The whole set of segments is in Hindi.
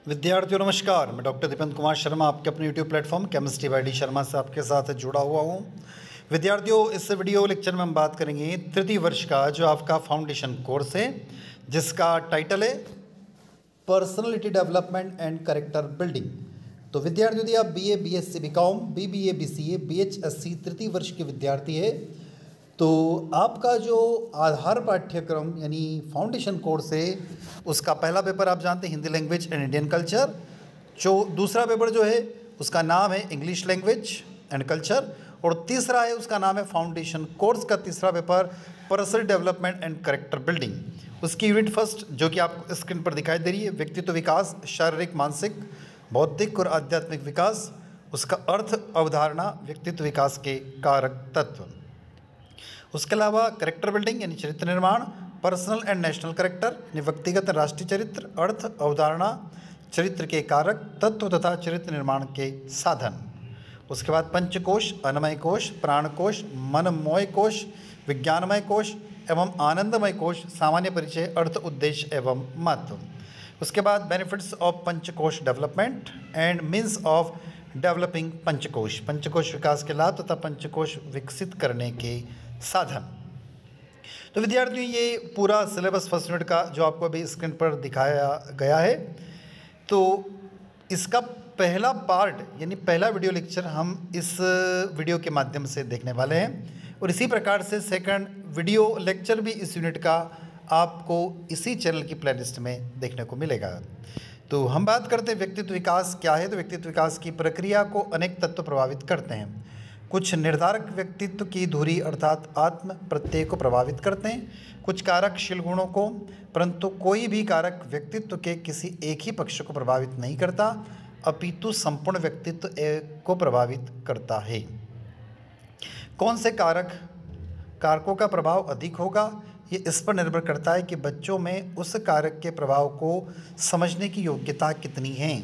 विद्यार्थियों नमस्कार, मैं डॉक्टर दीपक कुमार शर्मा आपके अपने YouTube platform chemistry bye D Sharma से आपके साथ जुड़ा हुआ हूँ। विद्यार्थियों, इस वीडियो लेक्चर में हम बात करेंगे तृतीय वर्ष का जो आपका फाउंडेशन कोर्स है, जिसका टाइटल है personality development and character building. तो विद्यार्थियों, यदि आप BA, BSc BCom, BBA, BCA, BHSC तृतीय वर्ष के विद्यार्थी है तो आपका जो आधार पाठ्यक्रम यानी फाउंडेशन कोर्स है उसका पहला पेपर आप जानते हैं Hindi language and Indian culture. जो दूसरा पेपर जो है उसका नाम है इंग्लिश लैंग्वेज एंड कल्चर, और तीसरा है उसका नाम है फाउंडेशन कोर्स का तीसरा paper personal development and character building. उसकी यूनिट फर्स्ट जो कि आपको स्क्रीन पर दिखाई दे रही है, व्यक्तित्व विकास, शारीरिक, मानसिक, बौद्धिक और आध्यात्मिक विकास। उसका अर्थ, अवधारणा, व्यक्तित्व विकास के कारक तत्व। उसके अलावा कैरेक्टर बिल्डिंग यानी चरित्र निर्माण, पर्सनल एंड नेशनल कैरेक्टर यानी व्यक्तिगत राष्ट्रीय चरित्र, अर्थ, अवधारणा, चरित्र के कारक तत्व तथा चरित्र निर्माण के साधन। उसके बाद पंचकोश, अन्नमय कोश, प्राणकोश, मनमय कोश, विज्ञानमय कोश एवं आनंदमय कोश, सामान्य परिचय, अर्थ, उद्देश्य एवं महत्व। उसके बाद benefits of panchakosha development and means of developing panchakosha, पंचकोश विकास के लाभ तथा पंचकोश विकसित करने के साधन। तो विद्यार्थियों, ये पूरा सिलेबस फर्स्ट यूनिट का जो आपको अभी स्क्रीन पर दिखाया गया है, तो इसका पहला पार्ट यानी पहला वीडियो लेक्चर हम इस वीडियो के माध्यम से देखने वाले हैं, और इसी प्रकार से सेकंड वीडियो लेक्चर भी इस यूनिट का आपको इसी चैनल की प्लेलिस्ट में देखने को मिलेगा। तो हम बात करते हैं व्यक्तित्व विकास क्या है। तो व्यक्तित्व विकास की प्रक्रिया को अनेक तत्व प्रभावित करते हैं। कुछ निर्धारक व्यक्तित्व की धुरी अर्थात आत्म प्रत्यय को प्रभावित करते हैं, कुछ कारक शील गुणों को, परंतु कोई भी कारक व्यक्तित्व के किसी एक ही पक्ष को प्रभावित नहीं करता, अपितु संपूर्ण व्यक्तित्व को प्रभावित करता है। कौन से कारकों का प्रभाव अधिक होगा, ये इस पर निर्भर करता है कि बच्चों में उस कारक के प्रभाव को समझने की योग्यता कितनी है।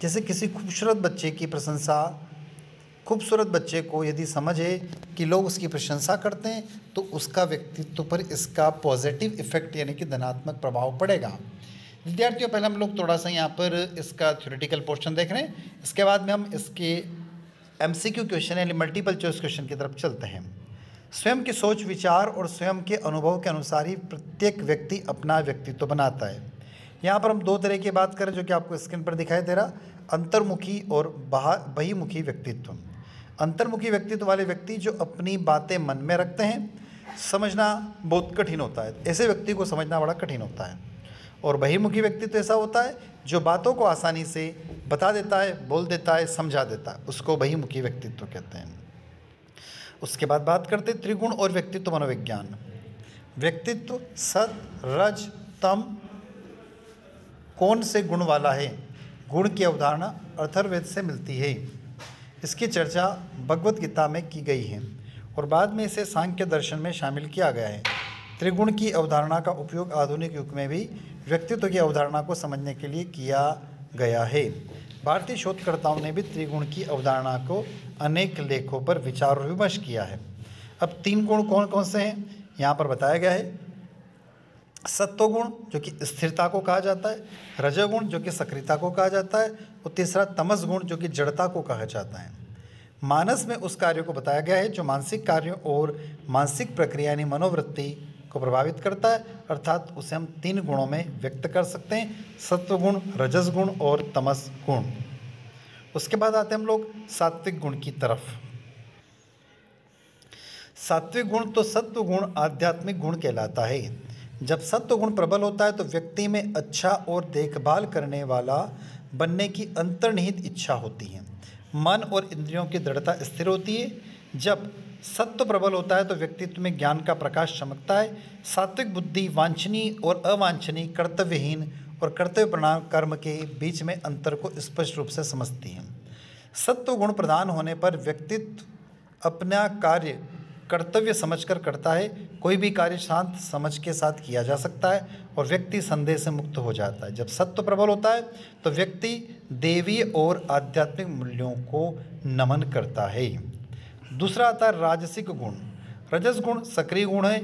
जैसे किसी खूबसूरत बच्चे को यदि समझे कि लोग उसकी प्रशंसा करते हैं तो उसका व्यक्तित्व पर इसका पॉजिटिव इफेक्ट यानी कि धनात्मक प्रभाव पड़ेगा। विद्यार्थियों, पहले हम लोग थोड़ा सा यहाँ पर इसका थ्योरेटिकल पोर्शन देख रहे हैं, इसके बाद में हम इसके MCQ क्वेश्चन यानी मल्टीपल चॉइस क्वेश्चन की तरफ चलते हैं। स्वयं की सोच, विचार और स्वयं के अनुभव के अनुसार ही प्रत्येक व्यक्ति अपना व्यक्तित्व बनाता है। यहाँ पर हम दो तरह की बात करें जो कि आपको स्क्रीन पर दिखाई दे रहा, अंतर्मुखी और बहिमुखी व्यक्तित्व। अंतर्मुखी व्यक्तित्व वाले व्यक्ति जो अपनी बातें मन में रखते हैं, समझना बहुत कठिन होता है, ऐसे व्यक्ति को समझना बड़ा कठिन होता है। और बहिर्मुखी व्यक्तित्व ऐसा होता है जो बातों को आसानी से बता देता है, बोल देता है, समझा देता है, उसको बहिर्मुखी व्यक्तित्व कहते हैं। उसके बाद बात करते हैं त्रिगुण और व्यक्तित्व मनोविज्ञान। व्यक्तित्व सत, रज, तम कौन से गुण वाला है, गुण की अवधारणा अथर्ववेद से मिलती है। इसकी चर्चा भगवत गीता में की गई है और बाद में इसे सांख्य दर्शन में शामिल किया गया है। त्रिगुण की अवधारणा का उपयोग आधुनिक युग में भी व्यक्तित्व की अवधारणा को समझने के लिए किया गया है। भारतीय शोधकर्ताओं ने भी त्रिगुण की अवधारणा को अनेक लेखों पर विचार और विमर्श किया है। अब तीन गुण कौन कौन से हैं यहाँ पर बताया गया है। सत्वगुण जो कि स्थिरता को कहा जाता है, रजोगुण जो कि सक्रियता को कहा जाता है, और तीसरा तमस गुण जो कि जड़ता को कहा जाता है। मानस में उस कार्य को बताया गया है जो मानसिक कार्यों और मानसिक प्रक्रिया यानी मनोवृत्ति को प्रभावित करता है, अर्थात उसे हम तीन गुणों में व्यक्त कर सकते हैं, सत्वगुण, रजस गुण और तमस गुण। उसके बाद आते हैं हम लोग सात्विक गुण की तरफ। सात्विक गुण तो सत्व गुण आध्यात्मिक गुण कहलाता है। जब सत्व गुण प्रबल होता है तो व्यक्ति में अच्छा और देखभाल करने वाला बनने की अंतर्निहित इच्छा होती है। मन और इंद्रियों की दृढ़ता स्थिर होती है। जब सत्व प्रबल होता है तो व्यक्तित्व में ज्ञान का प्रकाश चमकता है। सात्विक बुद्धि वांछनीय और अवांछनीय, कर्तव्यहीन और कर्तव्यप्रधान कर्म के बीच में अंतर को स्पष्ट रूप से समझती है। सत्व गुण प्रधान होने पर व्यक्तित्व अपना कार्य कर्तव्य समझकर करता है। कोई भी कार्य शांत समझ के साथ किया जा सकता है और व्यक्ति संदेह से मुक्त हो जाता है। जब सत्व प्रबल होता है तो व्यक्ति देवीय और आध्यात्मिक मूल्यों को नमन करता है। दूसरा आता है राजसिक गुण। रजस गुण सक्रिय गुण है,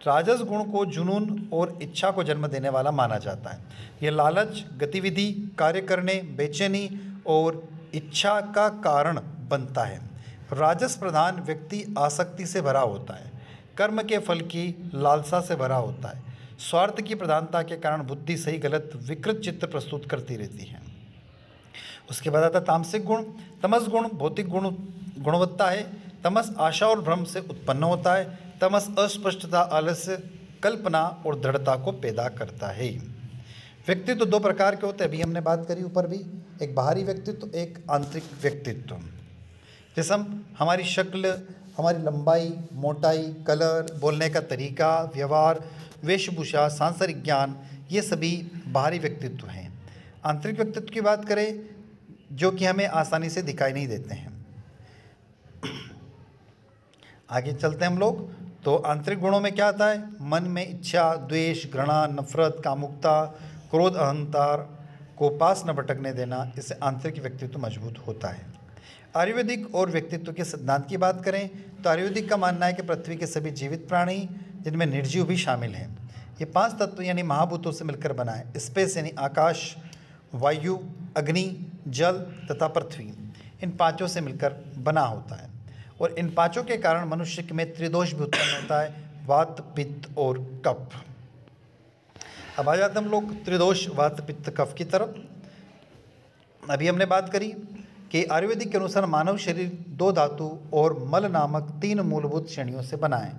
राजस गुण को जुनून और इच्छा को जन्म देने वाला माना जाता है। यह लालच, गतिविधि, कार्य करने, बेचैनी और इच्छा का कारण बनता है। राजस प्रधान व्यक्ति आसक्ति से भरा होता है, कर्म के फल की लालसा से भरा होता है। स्वार्थ की प्रधानता के कारण बुद्धि सही गलत विकृत चित्र प्रस्तुत करती रहती है। उसके बाद आता तामसिक गुण। तमस गुण भौतिक गुणवत्ता है। तमस आशा और भ्रम से उत्पन्न होता है। तमस अस्पष्टता, आलस्य, कल्पना और दृढ़ता को पैदा करता है। व्यक्तित्व दो प्रकार के होते हैं, अभी हमने बात करी ऊपर भी, एक बाहरी व्यक्तित्व, एक आंतरिक व्यक्तित्व। जैसे हमारी शक्ल, हमारी लंबाई, मोटाई, कलर, बोलने का तरीका, व्यवहार, वेशभूषा, सांसारिक ज्ञान, ये सभी बाहरी व्यक्तित्व हैं। आंतरिक व्यक्तित्व की बात करें जो कि हमें आसानी से दिखाई नहीं देते हैं। आगे चलते हैं हम लोग, तो आंतरिक गुणों में क्या आता है? मन में इच्छा, द्वेष, घृणा, नफरत, कामुकता, क्रोध, अहंकार को पास न भटकने देना, इससे आंतरिक व्यक्तित्व मजबूत होता है। आयुर्वेदिक और व्यक्तित्व के सिद्धांत की बात करें तो आयुर्वेदिक का मानना है कि पृथ्वी के सभी जीवित प्राणी, जिनमें निर्जीव भी शामिल हैं, ये 5 तत्व यानी महाभूतों से मिलकर बना है। स्पेस यानी आकाश, वायु, अग्नि, जल तथा पृथ्वी, इन 5 से मिलकर बना होता है। और इन 5 के कारण मनुष्य में त्रिदोष भी उत्पन्न होता है, वात, पित्त और कफ। अब आ जाते हम लोग त्रिदोष वात, पित्त, कफ की तरफ। अभी हमने बात करी कि आयुर्वेदिक के अनुसार मानव शरीर 2 धातु और मल नामक 3 मूलभूत श्रेणियों से बना है।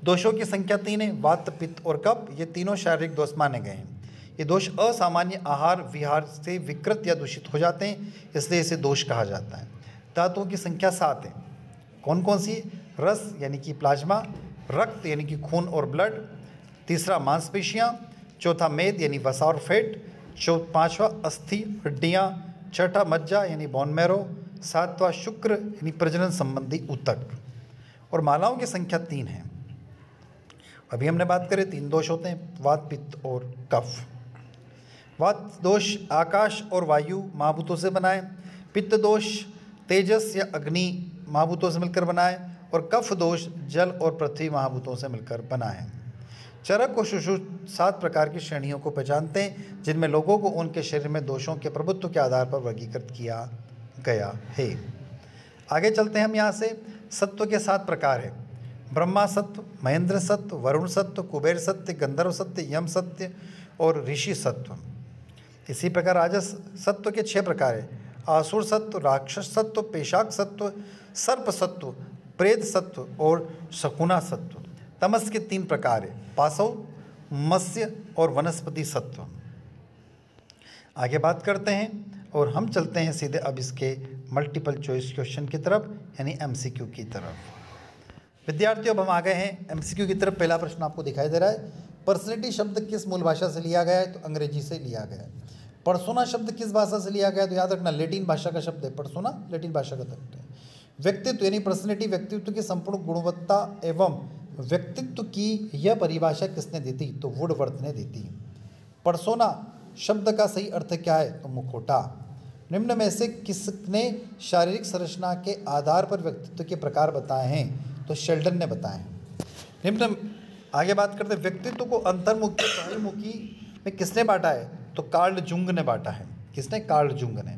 दोषों की संख्या 3 है, वात, पित्त और कफ। ये तीनों शारीरिक दोष माने गए हैं। ये दोष असामान्य आहार विहार से विकृत या दूषित हो जाते हैं, इसलिए इसे दोष कहा जाता है। धातुओं की संख्या 7 है। कौन कौन सी? रस यानी कि प्लाज्मा, रक्त यानी कि खून और ब्लड, तीसरा मांसपेशियाँ, चौथा मेद यानी वसा और फैट, 5वां अस्थि हड्डियाँ, छठा मज्जा यानी बोन मैरो, 7वां शुक्र यानी प्रजनन संबंधी ऊतक। और मालाओं की संख्या 3 है। अभी हमने बात करें 3 दोष होते हैं, वात, पित्त और कफ। वात दोष आकाश और वायु महाभूतों से बना है। पित्त दोष तेजस या अग्नि महाभूतों से मिलकर बना है। और कफ दोष जल और पृथ्वी महाभूतों से मिलकर बना है। चरक और सुश्रुत 7 प्रकार की श्रेणियों को पहचानते हैं, जिनमें लोगों को उनके शरीर में दोषों के प्रभुत्व के आधार पर वर्गीकृत किया गया है। आगे चलते हैं हम यहाँ से। सत्व के 7 प्रकार है, ब्रह्मा सत्व, महेंद्र सत्व, वरुण सत्व, कुबेर सत्य, गंधर्व सत्य, यम सत्य और ऋषि सत्व। इसी प्रकार राजस सत्व के 6 प्रकार है, आसुर सत्व, राक्षस सत्व, पेशाक सत्व, सर्प सत्व, प्रेत सत्व और शकुना सत्व। तमस के 3 प्रकार है, पाशव, मत्स्य और वनस्पति सत्व। आगे बात करते हैं और हम चलते हैं सीधे अब इसके मल्टीपल चॉइस क्वेश्चन की तरफ, यानी एमसीक्यू की तरफ। विद्यार्थियों, अब हम आ गए हैं एमसीक्यू की तरफ। पहला प्रश्न आपको दिखाई दे रहा है, पर्सनैलिटी शब्द किस मूल भाषा से लिया गया है? तो अंग्रेजी से लिया गया है। पर्सोना शब्द किस भाषा से लिया गया है? तो याद रखना लैटिन भाषा का शब्द है। पर्सोना लैटिन भाषा का शब्द है। व्यक्तित्व यानी पर्सनैलिटी व्यक्तित्व की संपूर्ण गुणवत्ता एवं व्यक्तित्व की यह परिभाषा किसने दी थी? तो वुडवर्थ ने दी थी। पर्सोना शब्द का सही अर्थ क्या है? तो मुखौटा। निम्न में से किसने शारीरिक संरचना के आधार पर व्यक्तित्व के प्रकार बताए हैं? तो शेल्डन ने बताए हैं। निम्न आगे बात करते हैं, व्यक्तित्व को अंतर्मुखी बहिर्मुखी में किसने बांटा है? तो कार्ल जुंग ने बांटा है। किसने? कार्ल जुंग ने।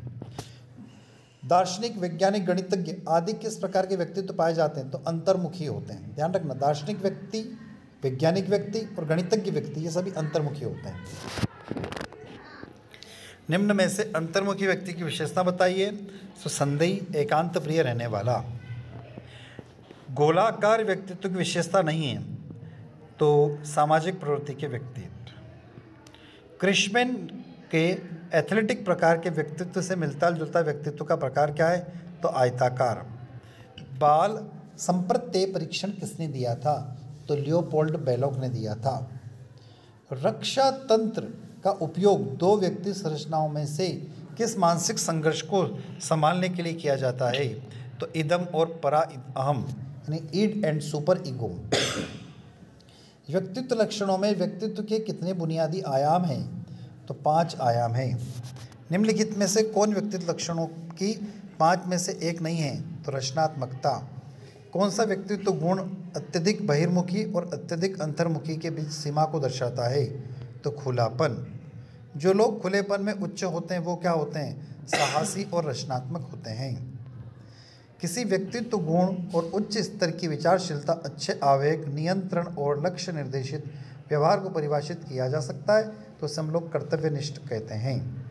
दार्शनिक, वैज्ञानिक, गणितज्ञ आदि किस प्रकार के व्यक्तित्व पाए जाते हैं? तो अंतर्मुखी होते हैं। ध्यान रखना, दार्शनिक व्यक्ति, वैज्ञानिक व्यक्ति और गणितज्ञ व्यक्ति ये सभी अंतर्मुखी होते हैं। निम्न में से अंतर्मुखी व्यक्ति की विशेषता बताइए। तो संदेही, एकांत प्रिय रहने वाला। गोलाकार व्यक्तित्व की विशेषता नहीं है, तो सामाजिक प्रवृत्ति के व्यक्ति। क्रिश्मेन के एथलेटिक प्रकार के व्यक्तित्व से मिलता जुलता व्यक्तित्व का प्रकार क्या है? तो आयताकार। बाल संप्रत्यय परीक्षण किसने दिया था? तो लियोपोल्ड बेलोक ने दिया था। रक्षा तंत्र का उपयोग 2 व्यक्ति संरचनाओं में से किस मानसिक संघर्ष को संभालने के लिए किया जाता है? तो इदम और परा अहम यानी ईड एंड सुपर ईगो। व्यक्तित्व लक्षणों में व्यक्तित्व के कितने बुनियादी आयाम हैं? तो 5 आयाम हैं। निम्नलिखित में से कौन व्यक्तित्व लक्षणों की 5 में से एक नहीं है? तो रचनात्मकता। कौन सा व्यक्तित्व गुण अत्यधिक बहिर्मुखी और अत्यधिक अंतर्मुखी के बीच सीमा को दर्शाता है? तो खुलापन। जो लोग खुलेपन में उच्च होते हैं वो क्या होते हैं? साहसी और रचनात्मक होते हैं। किसी व्यक्तित्व गुण और उच्च स्तर की विचारशीलता, अच्छे आवेग, नियंत्रण और लक्ष्य निर्देशित व्यवहार को परिभाषित किया जा सकता है, तो उसे हम लोग कर्तव्यनिष्ठ कहते हैं।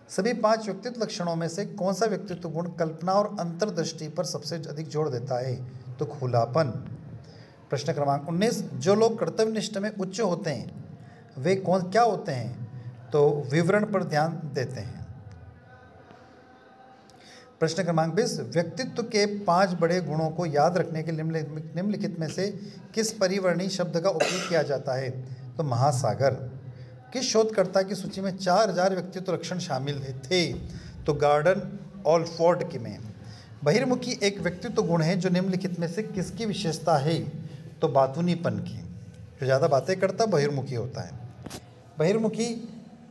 सभी 5 व्यक्तित्व लक्षणों में से कौन सा व्यक्तित्व गुण कल्पना और अंतर्दृष्टि पर सबसे अधिक जोर देता है? तो खुलापन। प्रश्न क्रमांक 19, जो लोग कर्तव्यनिष्ठ में उच्च होते हैं वे क्या होते हैं? तो विवरण पर ध्यान देते हैं। प्रश्न क्रमांक 20, व्यक्तित्व के 5 बड़े गुणों को याद रखने के निम्नलिखित में से किस परिवर्णी शब्द का उपयोग किया जाता है? तो महासागर। किस शोधकर्ता की सूची में 4000 व्यक्तित्व लक्षण शामिल थे? तो गार्डन ऑलफोर्ड की में। बहिर्मुखी एक व्यक्तित्व गुण है जो निम्नलिखित में से किसकी विशेषता है? तो बातूनीपन की। जो ज़्यादा बातें करता बहिर्मुखी होता है। बहिर्मुखी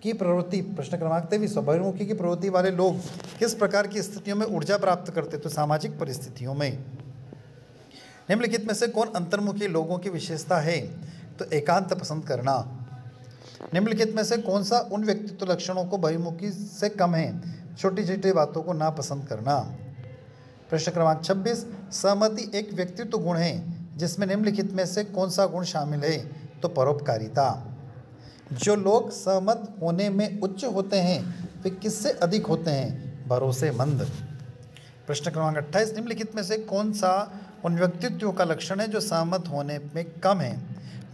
की प्रवृत्ति। प्रश्न क्रमांक 23, बहिर्मुखी की प्रवृत्ति वाले लोग किस प्रकार की स्थितियों में ऊर्जा प्राप्त करते? तो सामाजिक परिस्थितियों में। निम्नलिखित में से कौन अंतर्मुखी लोगों की विशेषता है? तो एकांत पसंद करना। निम्नलिखित में से कौन सा उन व्यक्तित्व लक्षणों को बहिर्मुखी से कम है? छोटी छोटी बातों को नापसंद करना। प्रश्न क्रमांक 26, सहमति एक व्यक्तित्व गुण है जिसमें निम्नलिखित में से कौन सा गुण शामिल है? तो परोपकारिता। जो लोग सहमत होने में उच्च होते हैं वे किससे अधिक होते हैं? भरोसेमंद। प्रश्न क्रमांक 28, निम्नलिखित में से कौन सा उन व्यक्तित्वों का लक्षण है जो सहमत होने में कम है?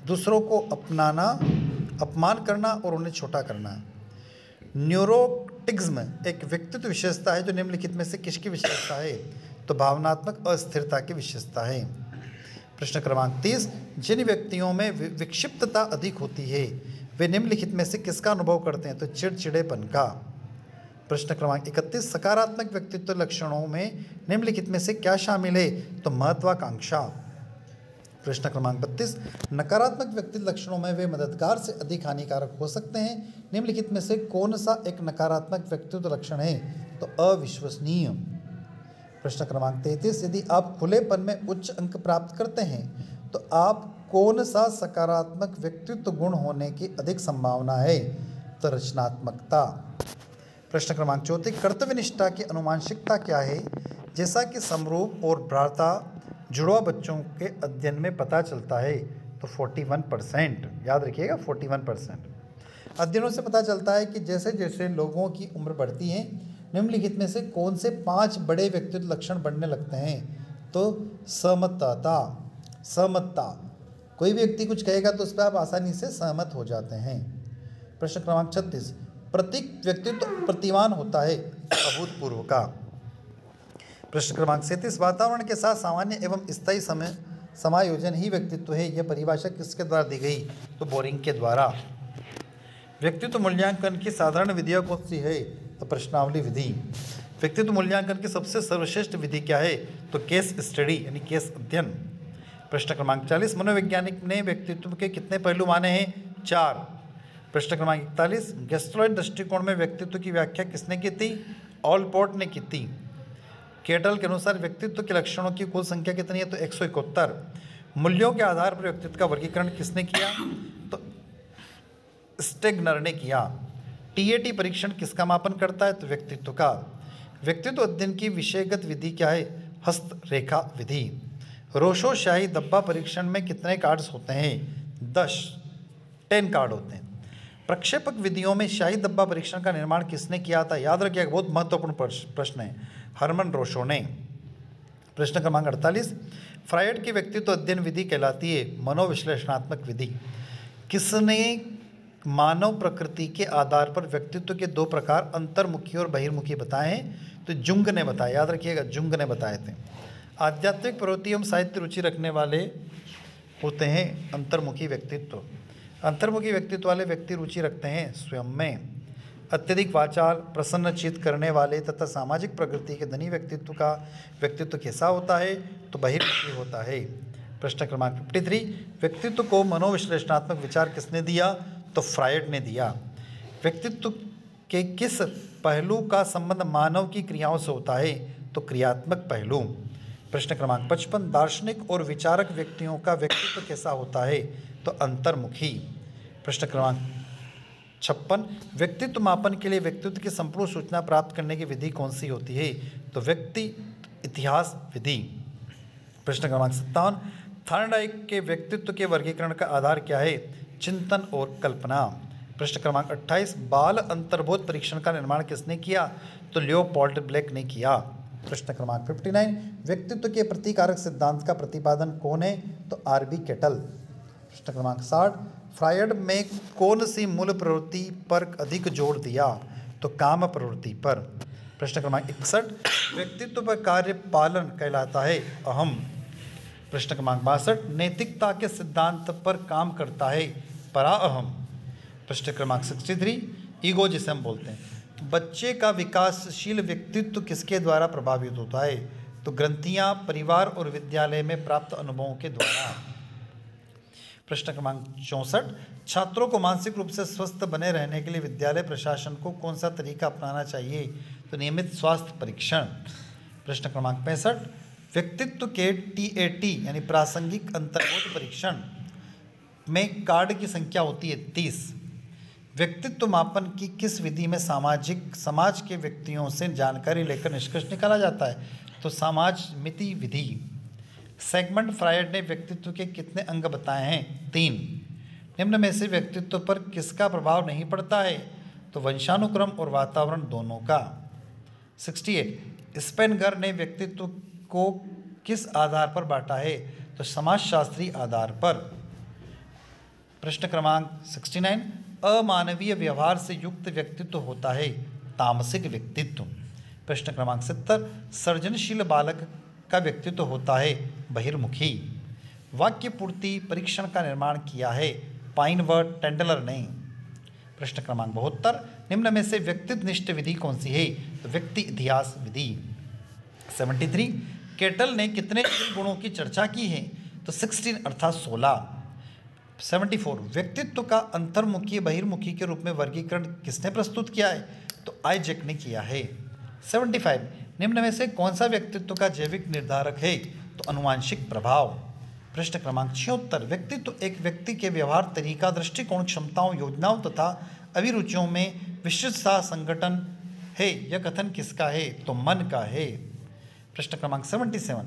दूसरों को अपनाना, अपमान करना और उन्हें छोटा करना। न्यूरोटिज्म एक व्यक्तित्व विशेषता है जो निम्नलिखित में से किसकी विशेषता है? तो भावनात्मक अस्थिरता की विशेषता है। प्रश्न क्रमांक 30, जिन व्यक्तियों में विक्षिप्तता अधिक होती है वे निम्नलिखित में से किसका अनुभव करते हैं? तो चिड़चिड़ेपन का। प्रश्न क्रमांक 31, सकारात्मक व्यक्तित्व लक्षणों में निम्नलिखित में से क्या शामिल है? तो महत्वाकांक्षा। प्रश्न क्रमांक 32, नकारात्मक व्यक्तित्व लक्षणों में वे मददगार से अधिक हानिकारक हो सकते हैं। निम्नलिखित में से कौन सा एक नकारात्मक व्यक्तित्व लक्षण है? तो अविश्वसनीय। प्रश्न क्रमांक 33, यदि आप खुलेपन में उच्च अंक प्राप्त करते हैं तो आप कौन सा सकारात्मक व्यक्तित्व गुण होने की अधिक संभावना है? तो रचनात्मकता। प्रश्न क्रमांक 34, कर्तव्यनिष्ठा की अनुवांशिकता क्या है? जैसा कि समरूप और भ्राता जुड़वा बच्चों के अध्ययन में पता चलता है। तो 41%। याद रखिएगा 41%। अध्ययनों से पता चलता है कि जैसे जैसे लोगों की उम्र बढ़ती है निम्नलिखित में से कौन से 5 बड़े व्यक्तित्व लक्षण बढ़ने लगते हैं? तो सहमतता। कोई भी व्यक्ति कुछ कहेगा तो उस पर आप आसानी से सहमत हो जाते हैं। प्रश्न क्रमांक 36, प्रत्येक व्यक्तित्व प्रतिमान होता है अभूतपूर्व का। प्रश्न क्रमांक 37, वातावरण के साथ सामान्य एवं स्थायी समायोजन ही व्यक्तित्व है। यह परिभाषा किसके द्वारा दी गई? तो बोरिंग के द्वारा। व्यक्तित्व मूल्यांकन की साधारण विधियाँ कौन सी है? तो प्रश्नावली विधि। व्यक्तित्व मूल्यांकन की सबसे सर्वश्रेष्ठ विधि क्या है? तो केस स्टडी यानी केस अध्ययन। प्रश्न क्रमांक 40, मनोवैज्ञानिक ने व्यक्तित्व के कितने पहलू माने हैं? 4। प्रश्न क्रमांक 41, गेस्टलॉइड दृष्टिकोण में व्यक्तित्व की व्याख्या किसने की थी? ऑलपोर्ट ने की थी। केटल के अनुसार व्यक्तित्व के लक्षणों की कुल संख्या कितनी है? तो 171। मूल्यों के आधार पर व्यक्तित्व का वर्गीकरण किसने किया? तो स्टेगनर ने किया। टीएटी परीक्षण किसका मापन करता है? तो व्यक्तित्व का। व्यक्तित्व अध्ययन की विषयगत विधि क्या है? हस्तरेखा विधि। रोशो शाही डब्बा परीक्षण में कितने कार्ड्स होते हैं? 10 कार्ड होते हैं। प्रक्षेपक विधियों में शाही डब्बा परीक्षण का निर्माण किसने किया था? याद रखिएगा, बहुत महत्वपूर्ण प्रश्न है। हरमन रोशो ने। प्रश्न क्रमांक 48, फ्रायड की व्यक्तित्व अध्ययन विधि कहलाती है मनोविश्लेषणात्मक विधि। किसने मानव प्रकृति के आधार पर व्यक्तित्व के 2 प्रकार अंतर्मुखी और बहिर्मुखी बताए हैं? तो जुंग ने बताया। याद रखिएगा, जुंग ने बताए थे। आध्यात्मिक प्रवृत्ति एवं साहित्य रुचि रखने वाले होते हैं अंतर्मुखी व्यक्तित्व। अंतर्मुखी व्यक्तित्व वाले व्यक्ति रुचि रखते हैं स्वयं में। अत्यधिक वाचाल, प्रसन्नचित्त करने वाले तथा सामाजिक प्रकृति के धनी व्यक्तित्व का व्यक्तित्व कैसा होता है? तो बहिर्मुखी होता है। प्रश्न क्रमांक 53, व्यक्तित्व को मनोविश्लेषणात्मक विचार किसने दिया? तो फ्रायड ने दिया। व्यक्तित्व के किस पहलू का संबंध मानव की क्रियाओं से होता है? तो क्रियात्मक पहलू। प्रश्न क्रमांक 55, दार्शनिक और विचारक व्यक्तियों का व्यक्तित्व कैसा होता है? तो अंतर्मुखी। प्रश्न क्रमांक 56, व्यक्तित्व मापन के लिए व्यक्तित्व की संपूर्ण सूचना प्राप्त करने की विधि कौन सी होती है? तो व्यक्ति इतिहास विधि। प्रश्न क्रमांक 57, थॉर्नडाइक के व्यक्तित्व के वर्गीकरण का आधार क्या है? चिंतन और कल्पना। प्रश्न क्रमांक 28, बाल अंतर्बोध परीक्षण का निर्माण किसने किया? तो लियोपोल्ड ब्लेक ने किया। प्रश्न क्रमांक 59, व्यक्तित्व के प्रतिकारक सिद्धांत का प्रतिपादन कौन है? तो आरबी केटल। प्रश्न क्रमांक 60, फ्रायड में कौन सी मूल प्रवृत्ति पर अधिक जोर दिया? तो काम प्रवृत्ति पर। प्रश्न क्रमांक 61, व्यक्तित्व पर कार्य पालन कहलाता है अहम। प्रश्न क्रमांक 62, नैतिकता के सिद्धांत पर काम करता है पराअहम। प्रश्न क्रमांक 63, ईगो जिसे हम बोलते हैं। बच्चे का विकासशील व्यक्तित्व किसके द्वारा प्रभावित होता है? तो ग्रंथियां, परिवार और विद्यालय में प्राप्त अनुभवों के द्वारा। प्रश्न क्रमांक 64, छात्रों को मानसिक रूप से स्वस्थ बने रहने के लिए विद्यालय प्रशासन को कौन सा तरीका अपनाना चाहिए? तो नियमित स्वास्थ्य परीक्षण। प्रश्न क्रमांक 65, व्यक्तित्व के TAT यानी प्रासंगिक अंतर्बोध परीक्षण में कार्ड की संख्या होती है 30। व्यक्तित्व मापन की किस विधि में समाज के व्यक्तियों से जानकारी लेकर निष्कर्ष निकाला जाता है? तो समाज मिति विधि। सेगमेंट फ्रायड ने व्यक्तित्व के कितने अंग बताए हैं? 3। निम्न में से व्यक्तित्व पर किसका प्रभाव नहीं पड़ता है? तो वंशानुक्रम और वातावरण दोनों का। 68, स्पेनगर ने व्यक्तित्व को किस आधार पर बांटा है? तो समाजशास्त्री आधार पर। प्रश्न क्रमांक 69, अमानवीय व्यवहार से युक्त व्यक्तित्व होता है तामसिक व्यक्तित्व। प्रश्न क्रमांक 70, सृजनशील बालक का व्यक्तित्व होता है बहिर्मुखी। वाक्य पूर्ति परीक्षण का निर्माण किया है पाइन व टेंडलर ने। प्रश्न क्रमांक 72, निम्न में से व्यक्तित्वनिष्ठ विधि कौन सी है? तो व्यक्ति इतिहास विधि। 73, केटल ने कितने गुणों की चर्चा की है? तो 16 अर्थात 16। 74, व्यक्तित्व का अंतर्मुखी बहिर्मुखी के रूप में वर्गीकरण किसने प्रस्तुत किया है? तो आइजैक ने किया है। 75, निम्न में से कौन सा व्यक्तित्व का जैविक निर्धारक है? तो अनुवांशिक प्रभाव। प्रश्न क्रमांक 76, व्यक्तित्व एक व्यक्ति के व्यवहार, तरीका, दृष्टिकोण, क्षमताओं, योजनाओं तथा अभिरुचियों में विशिष्टता संगठन है। यह कथन किसका है? तो मन का है। प्रश्न क्रमांक 77,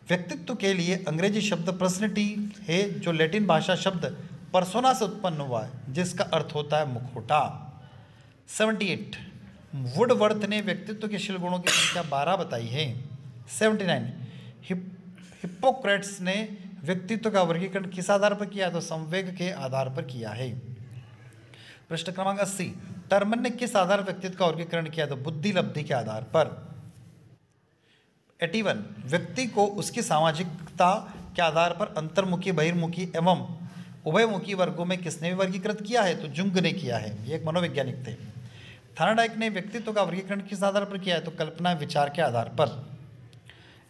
व्यक्तित्व के लिए अंग्रेजी शब्द पर्सनैलिटी है जो लैटिन भाषा शब्द पर्सोना से उत्पन्न हुआ है जिसका अर्थ होता है मुखौटा। 78, वुडवर्थ ने व्यक्तित्व के शील गुणों की संख्या 12 बताई है। 79, हिप्पोक्रेट्स ने व्यक्तित्व का वर्गीकरण किस आधार पर किया? तो संवेग के आधार पर किया है। प्रश्न क्रमांक 80, टर्मन ने किस आधार पर व्यक्तित्व का वर्गीकरण किया? तो बुद्धि लब्धि के आधार पर। 81, व्यक्ति को उसकी सामाजिकता के आधार पर अंतर्मुखी, बहिर्मुखी एवं उभयमुखी वर्गों में किसने वर्गीकृत किया है? तो जुंग ने किया है। ये एक मनोवैज्ञानिक थे। थॉर्नडाइक ने व्यक्तित्व का वर्गीकरण किस आधार पर किया है? तो कल्पना विचार के आधार पर।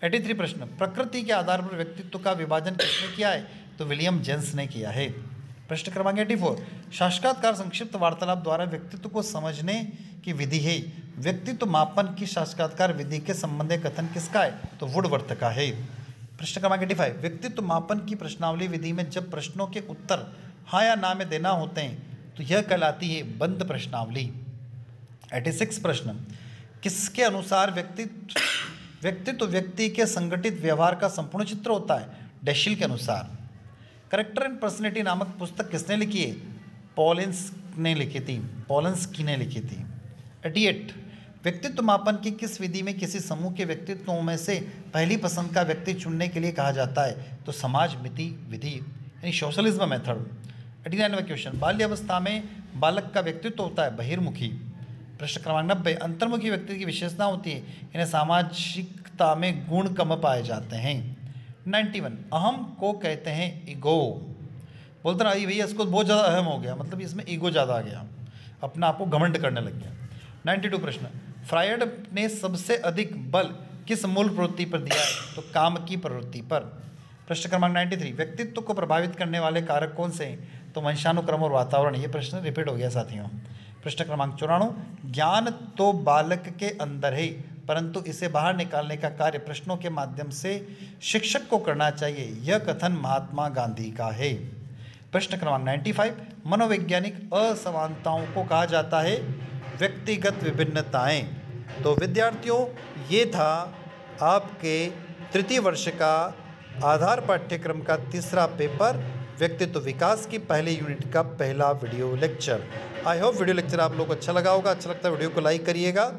83 प्रश्न, प्रकृति के आधार पर व्यक्तित्व का विभाजन किसने किया है? तो विलियम जेम्स ने किया है। प्रश्न क्रमांक 84, साक्षात्कार संक्षिप्त वार्तालाप द्वारा व्यक्तित्व को समझने की विधि है। व्यक्तित्व मापन की साक्षात्कार विधि के संबंध कथन किसका है? तो वुडवर्थ का है। प्रश्न क्रमांक 85, व्यक्तित्व मापन की प्रश्नावली विधि में जब प्रश्नों के उत्तर हाँ या ना में देना होते हैं तो यह कहलाती है बंद प्रश्नावली। 86 प्रश्न, किसके अनुसार व्यक्तित्व व्यक्ति के संगठित व्यवहार का संपूर्ण चित्र होता है? डैशिल के अनुसार। करेक्टर एंड पर्सनैलिटी नामक पुस्तक किसने लिखी है? पोलिंस्की ने लिखी थी। 88, व्यक्तित्व मापन की किस विधि में किसी समूह के व्यक्तित्वों में से पहली पसंद का व्यक्ति चुनने के लिए कहा जाता है? तो समाज मिति विधि यानी सोशलिज्म मेथड। 89वां क्वेश्चन, बाल्यावस्था में बालक का व्यक्तित्व होता है बहिर्मुखी। प्रश्न क्रमांक 90, अंतर्मुखी व्यक्ति की विशेषता होती है, इन्हें सामाजिकता में गुण कम पाए जाते हैं। 91, अहम को कहते हैं ईगो। बोलते ना भैया इसको बहुत ज़्यादा अहम हो गया, मतलब इसमें ईगो ज़्यादा आ गया, अपना आपको घमंड करने लग गया। 92 प्रश्न, फ्रायड ने सबसे अधिक बल किस मूल प्रवृत्ति पर दिया है? तो काम की प्रवृत्ति पर। प्रश्न क्रमांक 93, व्यक्तित्व को प्रभावित करने वाले कारक कौन से हैं? तो वंशानुक्रम और वातावरण। ये प्रश्न रिपीट हो गया साथियों। प्रश्न क्रमांक 94, ज्ञान तो बालक के अंदर है परंतु इसे बाहर निकालने का कार्य प्रश्नों के माध्यम से शिक्षक को करना चाहिए। यह कथन महात्मा गांधी का है। प्रश्न क्रमांक 95, मनोवैज्ञानिक असमानताओं को कहा जाता है व्यक्तिगत विभिन्नताएं। तो विद्यार्थियों, ये था आपके तृतीय वर्ष का आधार पाठ्यक्रम का तीसरा पेपर, व्यक्तित्व विकास की पहले यूनिट का पहला video lecture. I hope video lecture आप लोग को अच्छा लगा होगा। अच्छा लगता है वीडियो को लाइक करिएगा।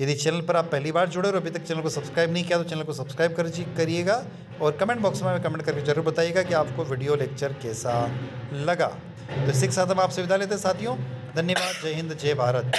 यदि चैनल पर आप पहली बार जुड़े और अभी तक चैनल को सब्सक्राइब नहीं किया तो चैनल को सब्सक्राइब करिएगा और कमेंट बॉक्स में कमेंट करके जरूर बताइएगा कि आपको वीडियो लेक्चर कैसा लगा। तो इसी के साथ हम आपसे विदा लेते हैं साथियों। धन्यवाद। जय हिंद, जय भारत।